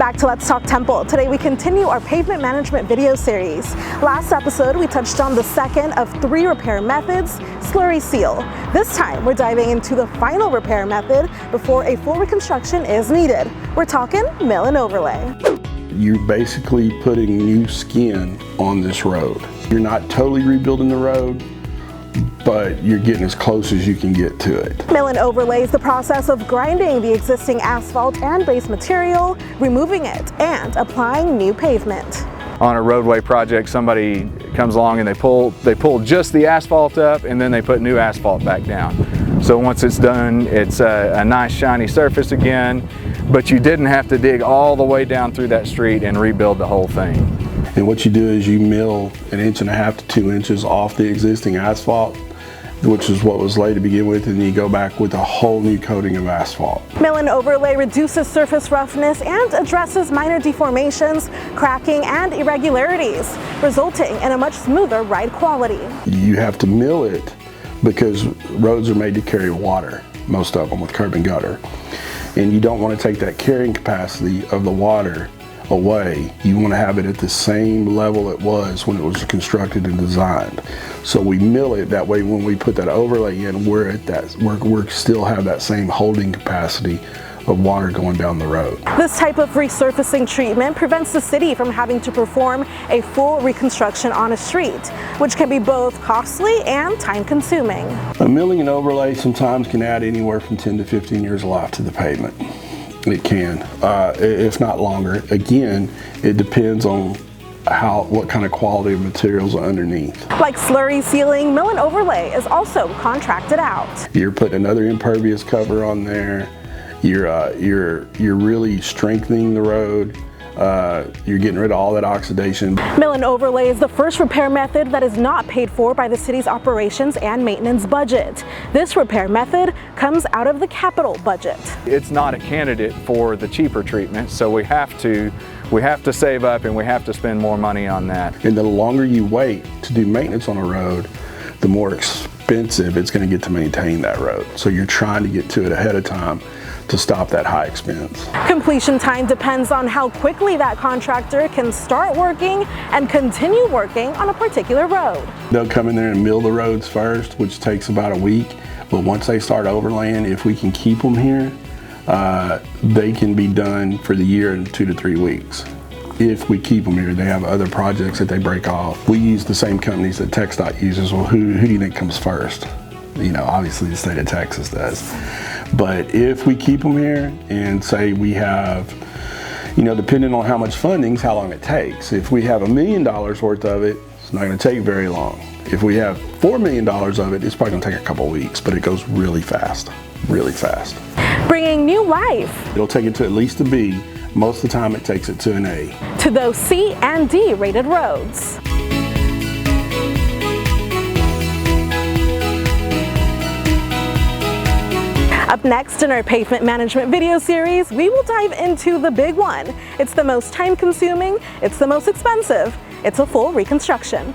back to Let's Talk Temple. Today we continue our pavement management video series. Last episode we touched on the second of 3 repair methods, slurry seal. This time we're diving into the final repair method before a full reconstruction is needed. We're talking mill and overlay. You're basically putting new skin on this road. You're not totally rebuilding the road, but you're getting as close as you can get to it. Mill and overlay is the process of grinding the existing asphalt and base material, removing it, and applying new pavement. On a roadway project, somebody comes along and they pull just the asphalt up and then they put new asphalt back down. So once it's done, it's a nice shiny surface again, but you didn't have to dig all the way down through that street and rebuild the whole thing. And what you do is you mill 1.5 to 2 inches off the existing asphalt, which is what was laid to begin with, and you go back with a whole new coating of asphalt. Mill and overlay reduces surface roughness and addresses minor deformations, cracking, and irregularities, resulting in a much smoother ride quality. You have to mill it because roads are made to carry water, most of them with curb and gutter. And you don't want to take that carrying capacity of the water away. You want to have it at the same level it was when it was constructed and designed. So we mill it that way. When we put that overlay in, we're still have that same holding capacity of water going down the road. This type of resurfacing treatment prevents the city from having to perform a full reconstruction on a street, which can be both costly and time-consuming. A milling and overlay sometimes can add anywhere from 10 to 15 years of life to the pavement. It can, if not longer. Again, it depends on what kind of quality of materials are underneath. Like slurry sealing, mill and overlay is also contracted out. You're putting another impervious cover on there. You're really strengthening the road. You're getting rid of all that oxidation. Mill and overlay is the first repair method that is not paid for by the city's operations and maintenance budget. This repair method comes out of the capital budget. It's not a candidate for the cheaper treatment, so we have to save up and we have to spend more money on that. And the longer you wait to do maintenance on a road, the more expensive it's going to get to maintain that road. So you're trying to get to it ahead of time to stop that high expense. Completion time depends on how quickly that contractor can start working and continue working on a particular road. They'll come in there and mill the roads first, which takes about a week, but once they start overlaying, if we can keep them here, they can be done for the year in 2 to 3 weeks. If we keep them here, they have other projects that they break off. We use the same companies that TxDOT uses. Well, who do you think comes first? You know, obviously the state of Texas does. But if we keep them here and say we have, you know, depending on how much funding, how long it takes. If we have $1 million worth of it, it's not going to take very long. If we have $4 million of it, it's probably going to take a couple weeks, but it goes really fast, really fast. Bringing new life. It'll take it to at least a B. Most of the time it takes it to an A. To those C and D rated roads. Up next in our pavement management video series, we will dive into the big one. It's the most time-consuming, it's the most expensive, it's a full reconstruction.